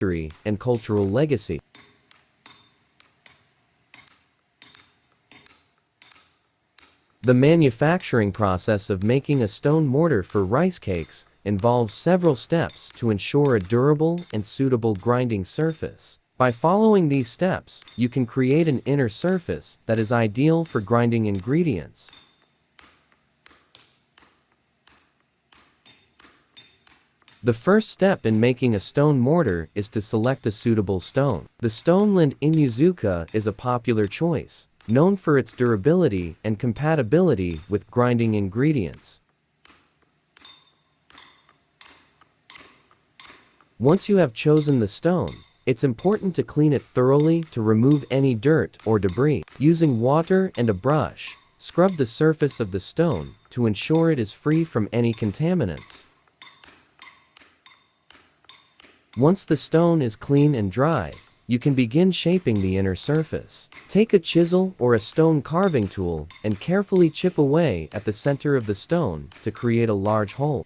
history and cultural legacy. The manufacturing process of making a stone mortar for rice cakes involves several steps to ensure a durable and suitable grinding surface. By following these steps, you can create an inner surface that is ideal for grinding ingredients. The first step in making a stone mortar is to select a suitable stone. The stone Lind Inuzuka is a popular choice, known for its durability and compatibility with grinding ingredients. Once you have chosen the stone, it's important to clean it thoroughly to remove any dirt or debris. Using water and a brush, scrub the surface of the stone to ensure it is free from any contaminants. Once the stone is clean and dry, you can begin shaping the inner surface. Take a chisel or a stone carving tool and carefully chip away at the center of the stone to create a large hole.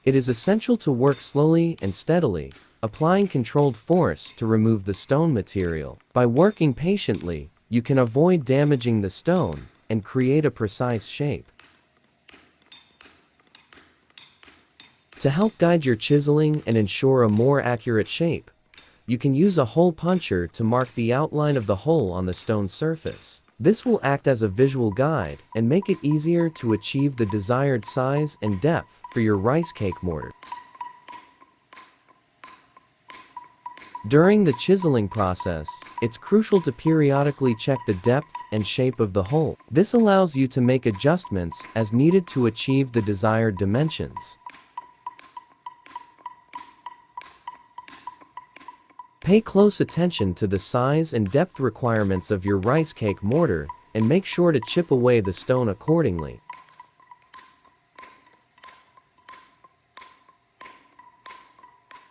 It is essential to work slowly and steadily, applying controlled force to remove the stone material. By working patiently, you can avoid damaging the stone and create a precise shape. To help guide your chiseling and ensure a more accurate shape, you can use a hole puncher to mark the outline of the hole on the stone surface. This will act as a visual guide and make it easier to achieve the desired size and depth for your rice cake mortar. During the chiseling process, it's crucial to periodically check the depth and shape of the hole. This allows you to make adjustments as needed to achieve the desired dimensions. Pay close attention to the size and depth requirements of your rice cake mortar and make sure to chip away the stone accordingly.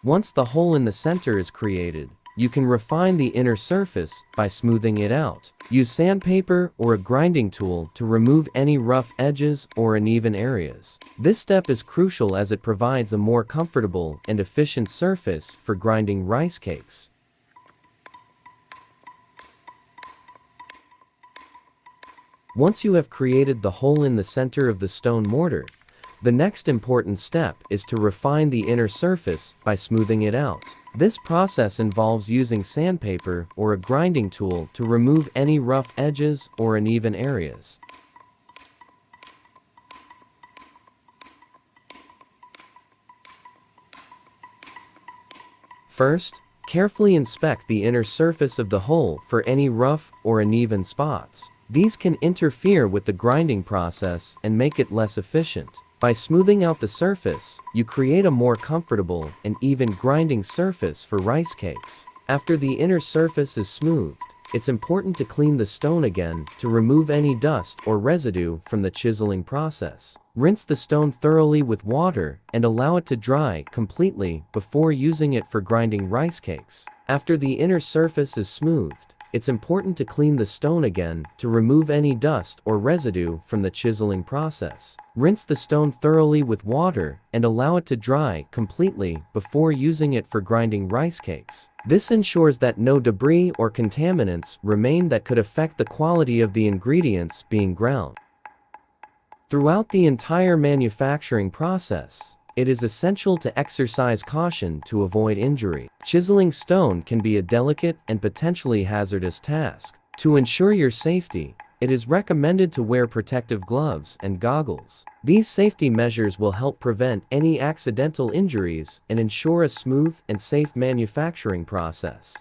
Once the hole in the center is created, you can refine the inner surface by smoothing it out. Use sandpaper or a grinding tool to remove any rough edges or uneven areas. This step is crucial as it provides a more comfortable and efficient surface for grinding rice cakes. Once you have created the hole in the center of the stone mortar, the next important step is to refine the inner surface by smoothing it out. This process involves using sandpaper or a grinding tool to remove any rough edges or uneven areas. First, carefully inspect the inner surface of the hole for any rough or uneven spots. These can interfere with the grinding process and make it less efficient. By smoothing out the surface, you create a more comfortable and even grinding surface for rice cakes. After the inner surface is smoothed, it's important to clean the stone again to remove any dust or residue from the chiseling process. Rinse the stone thoroughly with water and allow it to dry completely before using it for grinding rice cakes. After the inner surface is smoothed, it's important to clean the stone again to remove any dust or residue from the chiseling process. Rinse the stone thoroughly with water and allow it to dry completely before using it for grinding rice cakes. This ensures that no debris or contaminants remain that could affect the quality of the ingredients being ground. Throughout the entire manufacturing process, it is essential to exercise caution to avoid injury. Chiseling stone can be a delicate and potentially hazardous task. To ensure your safety, it is recommended to wear protective gloves and goggles. These safety measures will help prevent any accidental injuries and ensure a smooth and safe manufacturing process.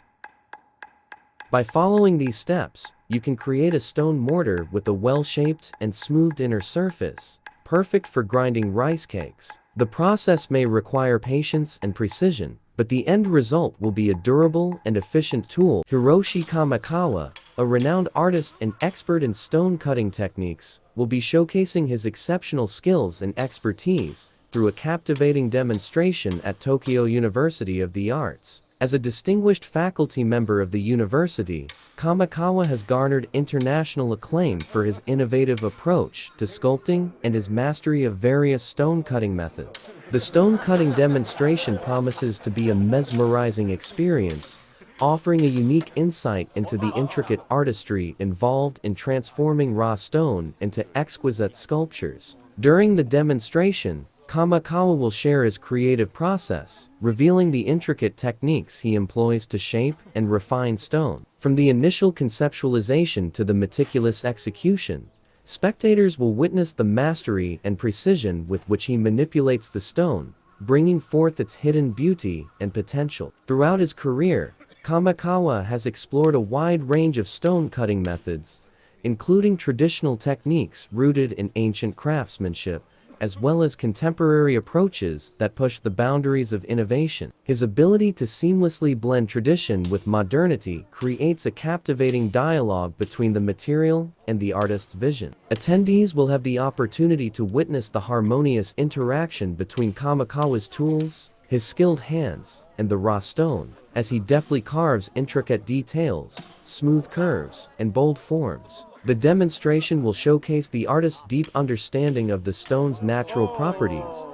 By following these steps, you can create a stone mortar with a well-shaped and smoothed inner surface, perfect for grinding rice cakes. The process may require patience and precision, but the end result will be a durable and efficient tool. Hiroshi Kamikawa, a renowned artist and expert in stone cutting techniques, will be showcasing his exceptional skills and expertise through a captivating demonstration at Tokyo University of the Arts. As a distinguished faculty member of the university, Kamikawa has garnered international acclaim for his innovative approach to sculpting and his mastery of various stone cutting methods. The stone cutting demonstration promises to be a mesmerizing experience, offering a unique insight into the intricate artistry involved in transforming raw stone into exquisite sculptures. During the demonstration, Kamikawa will share his creative process, revealing the intricate techniques he employs to shape and refine stone. From the initial conceptualization to the meticulous execution, spectators will witness the mastery and precision with which he manipulates the stone, bringing forth its hidden beauty and potential. Throughout his career, Kamikawa has explored a wide range of stone cutting methods, including traditional techniques rooted in ancient craftsmanship, as well as contemporary approaches that push the boundaries of innovation. His ability to seamlessly blend tradition with modernity creates a captivating dialogue between the material and the artist's vision. Attendees will have the opportunity to witness the harmonious interaction between Kamikawa's tools, his skilled hands, and the raw stone, as he deftly carves intricate details, smooth curves, and bold forms. The demonstration will showcase the artist's deep understanding of the stone's natural properties,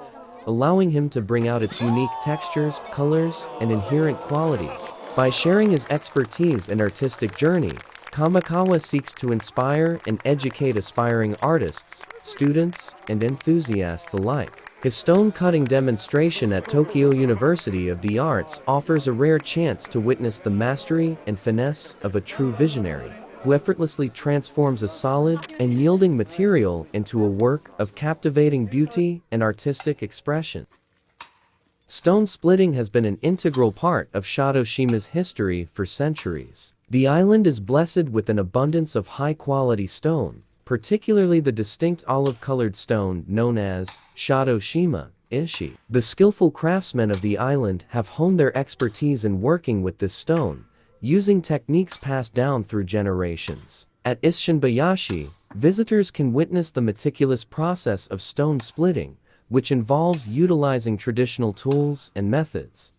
allowing him to bring out its unique textures, colors, and inherent qualities. By sharing his expertise and artistic journey, Kamikawa seeks to inspire and educate aspiring artists, students, and enthusiasts alike. His stone cutting demonstration at Tokyo University of the Arts offers a rare chance to witness the mastery and finesse of a true visionary, who effortlessly transforms a solid and yielding material into a work of captivating beauty and artistic expression. Stone splitting has been an integral part of Shadoshima's history for centuries. The island is blessed with an abundance of high-quality stone, particularly the distinct olive-colored stone known as Shadoshima Ishi. The skillful craftsmen of the island have honed their expertise in working with this stone, using techniques passed down through generations. At Isshinbayashi, visitors can witness the meticulous process of stone splitting, which involves utilizing traditional tools and methods.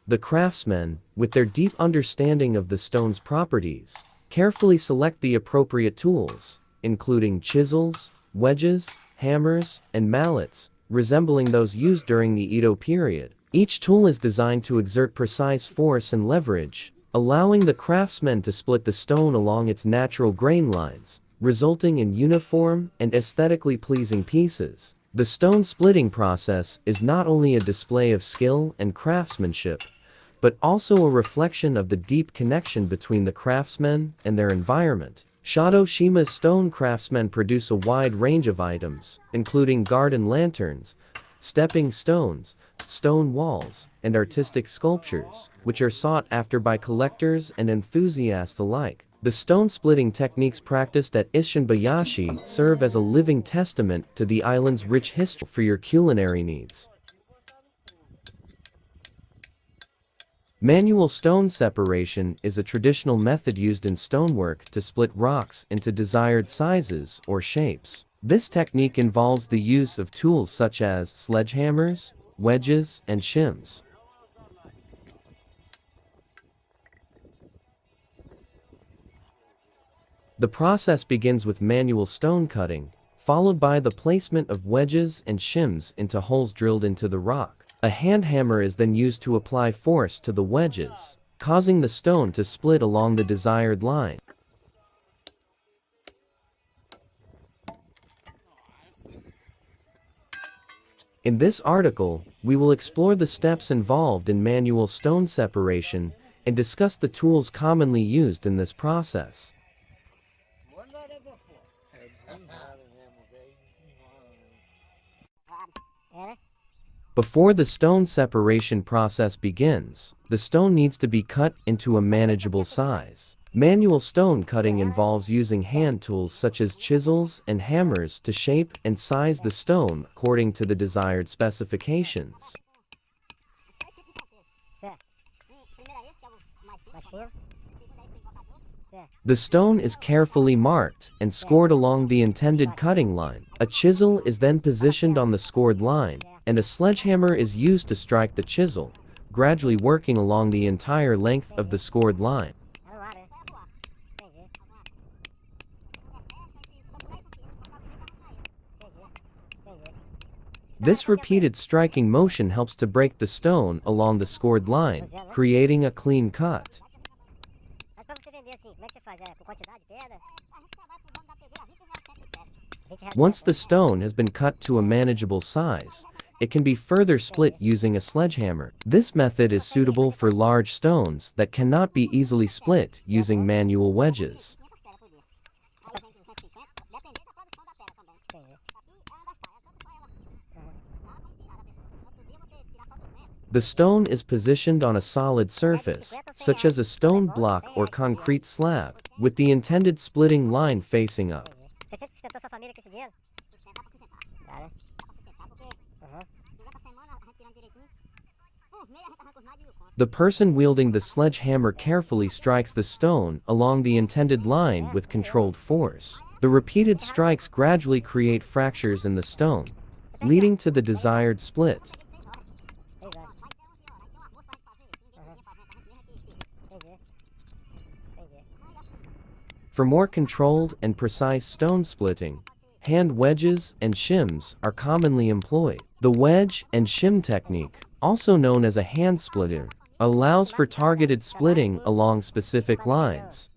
The craftsmen, with their deep understanding of the stone's properties, carefully select the appropriate tools, including chisels, wedges, hammers, and mallets, resembling those used during the Edo period. Each tool is designed to exert precise force and leverage, allowing the craftsmen to split the stone along its natural grain lines, resulting in uniform and aesthetically pleasing pieces. The stone splitting process is not only a display of skill and craftsmanship, but also a reflection of the deep connection between the craftsmen and their environment. Shadoshima's stone craftsmen produce a wide range of items, including garden lanterns, stepping stones, stone walls, and artistic sculptures, which are sought after by collectors and enthusiasts alike. The stone-splitting techniques practiced at Isshinbayashi serve as a living testament to the island's rich history for your culinary needs. Manual stone separation is a traditional method used in stonework to split rocks into desired sizes or shapes. This technique involves the use of tools such as sledgehammers, wedges, and shims. The process begins with manual stone cutting, followed by the placement of wedges and shims into holes drilled into the rock. A hand hammer is then used to apply force to the wedges, causing the stone to split along the desired line. In this article, we will explore the steps involved in manual stone separation and discuss the tools commonly used in this process. Before the stone separation process begins, the stone needs to be cut into a manageable size. Manual stone cutting involves using hand tools such as chisels and hammers to shape and size the stone according to the desired specifications. The stone is carefully marked and scored along the intended cutting line. A chisel is then positioned on the scored line, and a sledgehammer is used to strike the chisel, gradually working along the entire length of the scored line. This repeated striking motion helps to break the stone along the scored line, creating a clean cut. Once the stone has been cut to a manageable size, it can be further split using a sledgehammer. This method is suitable for large stones that cannot be easily split using manual wedges. The stone is positioned on a solid surface, such as a stone block or concrete slab, with the intended splitting line facing up. The person wielding the sledgehammer carefully strikes the stone along the intended line with controlled force. The repeated strikes gradually create fractures in the stone, leading to the desired split. For more controlled and precise stone splitting, hand wedges and shims are commonly employed. The wedge and shim technique, also known as a hand splitter, allows for targeted splitting along specific lines.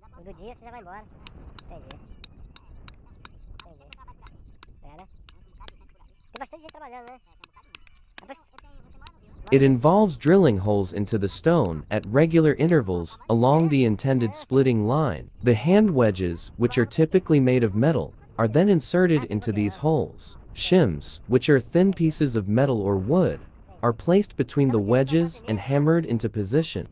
It involves drilling holes into the stone at regular intervals along the intended splitting line. The hand wedges, which are typically made of metal, are then inserted into these holes. Shims, which are thin pieces of metal or wood, are placed between the wedges and hammered into position.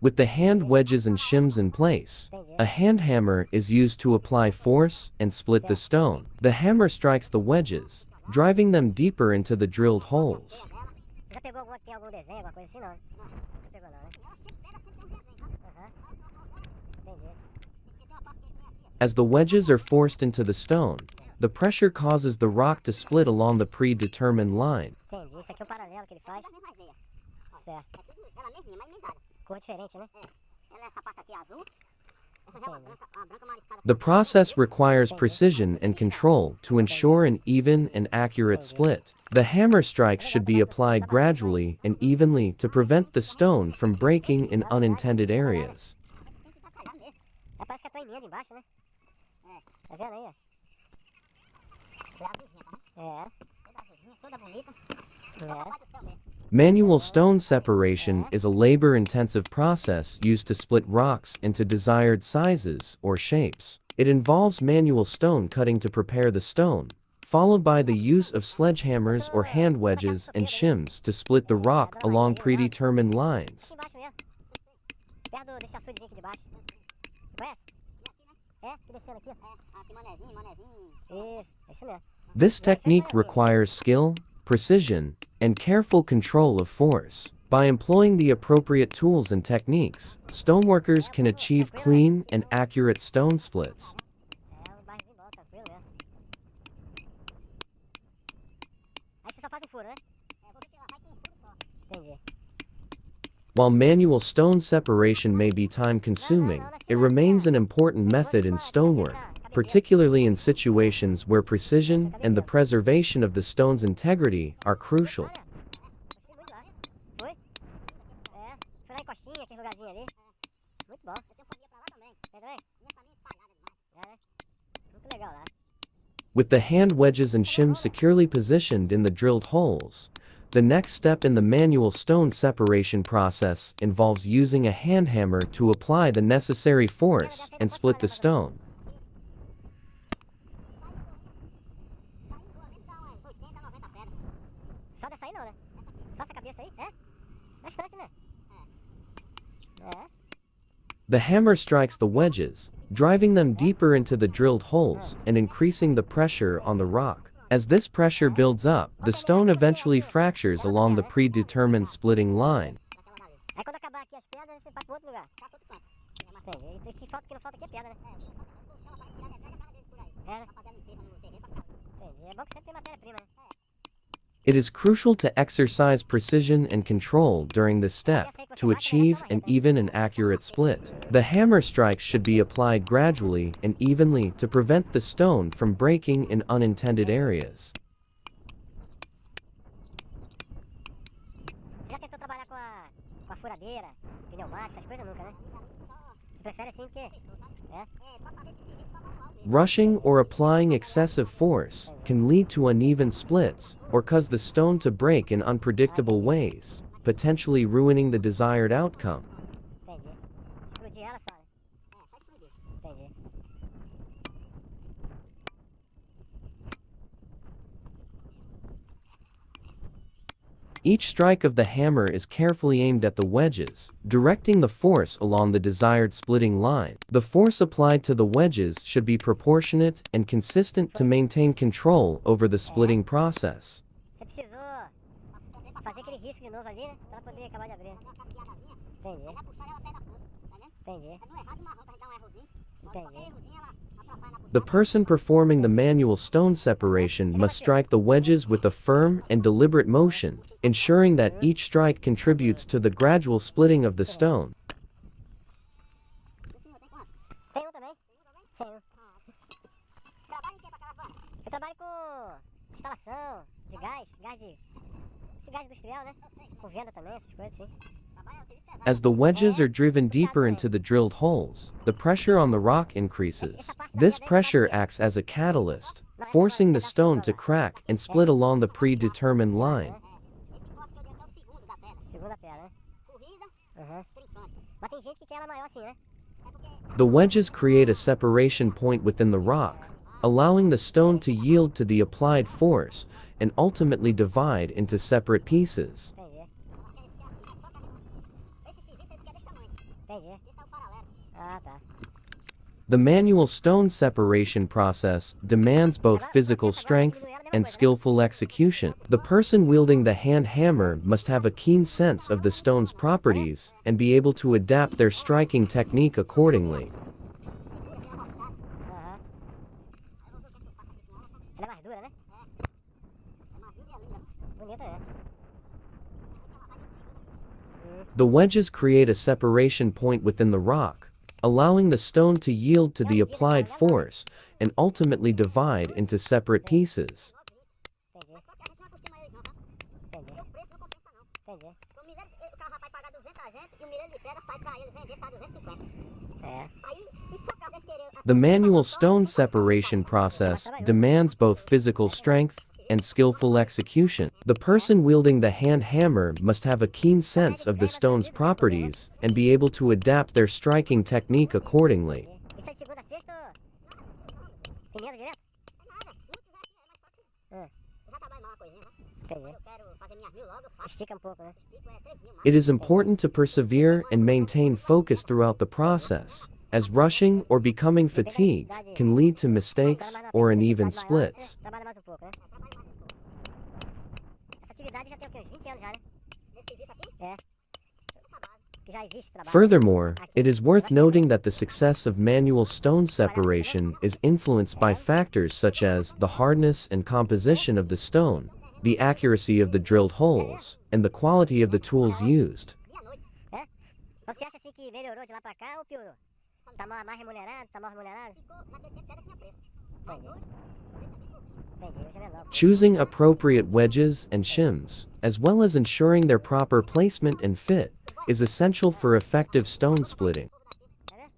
With the hand wedges and shims in place, a hand hammer is used to apply force and split the stone. The hammer strikes the wedges, driving them deeper into the drilled holes. As the wedges are forced into the stone, the pressure causes the rock to split along the predetermined line. The process requires precision and control to ensure an even and accurate split. The hammer strikes should be applied gradually and evenly to prevent the stone from breaking in unintended areas. Manual stone separation is a labor-intensive process used to split rocks into desired sizes or shapes. It involves manual stone cutting to prepare the stone, followed by the use of sledgehammers or hand wedges and shims to split the rock along predetermined lines. This technique requires skill, precision, and careful control of force. By employing the appropriate tools and techniques, stoneworkers can achieve clean and accurate stone splits. While manual stone separation may be time-consuming, it remains an important method in stonework, particularly in situations where precision and the preservation of the stone's integrity are crucial. With the hand wedges and shims securely positioned in the drilled holes, the next step in the manual stone separation process involves using a hand hammer to apply the necessary force and split the stone. The hammer strikes the wedges, driving them deeper into the drilled holes and increasing the pressure on the rock. As this pressure builds up, the stone eventually fractures along the predetermined splitting line. It is crucial to exercise precision and control during this step to achieve an even and accurate split. The hammer strikes should be applied gradually and evenly to prevent the stone from breaking in unintended areas. Já tentou trabalhar com a furadeira, pneumática, essas coisas nunca, né? Você prefere assim porque... Rushing or applying excessive force can lead to uneven splits or cause the stone to break in unpredictable ways, potentially ruining the desired outcome. Entendi. Explodir ela só, né? Só explodir. Entendi. Each strike of the hammer is carefully aimed at the wedges, directing the force along the desired splitting line. The force applied to the wedges should be proportionate and consistent to maintain control over the splitting process. Você precisou fazer aquele risco de novo ali, né? Pra ela poder acabar de abrir. Entendi. Entendi. Entendi. The person performing the manual stone separation must strike the wedges with a firm and deliberate motion, ensuring that each strike contributes to the gradual splitting of the stone. Tem também? Tenho. Trabalha em que pra aquela van? Eu trabalho com instalação de gás, esse gás industrial, né? Com venda também, essas coisas assim. As the wedges are driven deeper into the drilled holes, the pressure on the rock increases. This pressure acts as a catalyst, forcing the stone to crack and split along the predetermined line. Segunda pedra, né? Mas tem gente que quer ela maior assim, né? The wedges create a separation point within the rock, allowing the stone to yield to the applied force and ultimately divide into separate pieces. Entendi. Ah, tá. The manual stone separation process demands both physical strength and skillful execution. The person wielding the hand hammer must have a keen sense of the stone's properties and be able to adapt their striking technique accordingly. Aham. Ela é mais dura, né? Bonita, né? The wedges create a separation point within the rock, allowing the stone to yield to the applied force and ultimately divide into separate pieces. Entendi. Entendi. Entendi. O carro vai pagar 200 a gente e o milheiro de pedra sai pra ele vender, sai 250. É. Aí, se for pra deve querer... The manual stone separation process demands both physical strength and skillful execution. The person wielding the hand hammer must have a keen sense of the stone's properties and be able to adapt their striking technique accordingly. Isso aí de segunda a sexta ou... Tem medo direto? Já trabalho mal uma coisinha, né? Entendi. Eu quero fazer minhas 1000 logo, eu faço. Estica pouco, né? Estico 3.000 mais. It is important to persevere and maintain focus throughout the process, as rushing or becoming fatigued can lead to mistakes or uneven splits. Trabalha mais pouco, né? Essa atividade já tem o quê? Uns 20 anos já, né? Nesse serviço aqui? É. Que já existe trabalho. Furthermore, it is worth noting that the success of manual stone separation is influenced by factors such as the hardness and composition of the stone, the accuracy of the drilled holes, and the quality of the tools used. É? Mas você acha assim que melhorou de lá pra cá ou piorou? Tá mais remunerado? Tá mal remunerado? Naquele tempo pedra tinha preço. Entendi. Entendi, hoje é menor. Choosing appropriate wedges and shims, as well as ensuring their proper placement and fit, is essential for effective stone splitting. Tá vendo?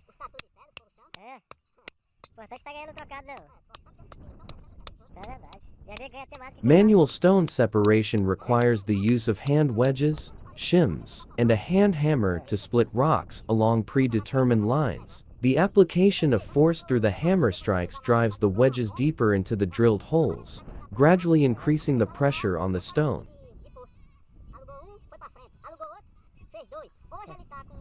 Os tatu de pedra, portanto. É. Importante tá ganhando trocado, não. É verdade. E às vezes ganha até mais que... Manual stone separation requires the use of hand wedges, shims, and a hand hammer to split rocks along predetermined lines. The application of force through the hammer strikes drives the wedges deeper into the drilled holes, gradually increasing the pressure on the stone. Alugou foi pra frente. Alugou outro, fez 2. Hoje ele tá com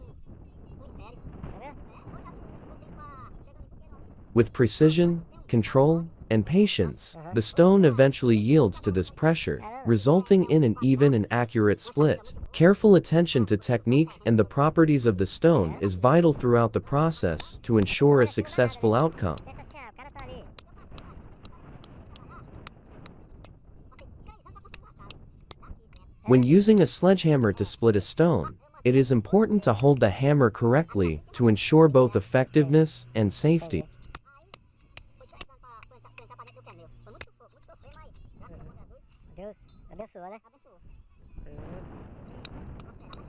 império. Tá vendo? Hoje a gente com a... With precision, control, and patience, the stone eventually yields to this pressure, resulting in an even and accurate split. Careful attention to technique and the properties of the stone is vital throughout the process to ensure a successful outcome. Pensa assim, ah, o cara tá ali. When using a sledgehammer to split a stone, it is important to hold the hammer correctly to ensure both effectiveness and safety. Deus abençoa, né?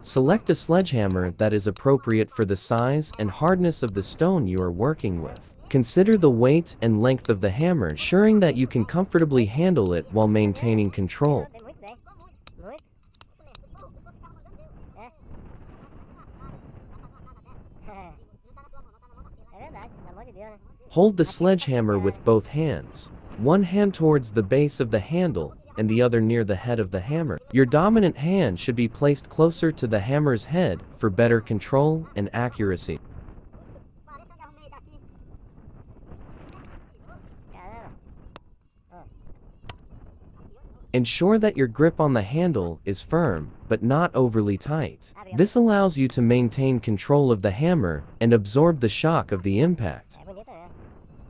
Select a sledgehammer that is appropriate for the size and hardness of the stone you are working with. Consider the weight and length of the hammer, ensuring that you can comfortably handle it while maintaining control. Dei muito bem. Muito. É. É verdade, pelo amor de Deus, né? Hold the sledgehammer with both hands, one hand towards the base of the handle and the other near the head of the hammer. Your dominant hand should be placed closer to the hammer's head for better control and accuracy. Caramba. Ensure that your grip on the handle is firm, but not overly tight. This allows you to maintain control of the hammer and absorb the shock of the impact. É bonito, né?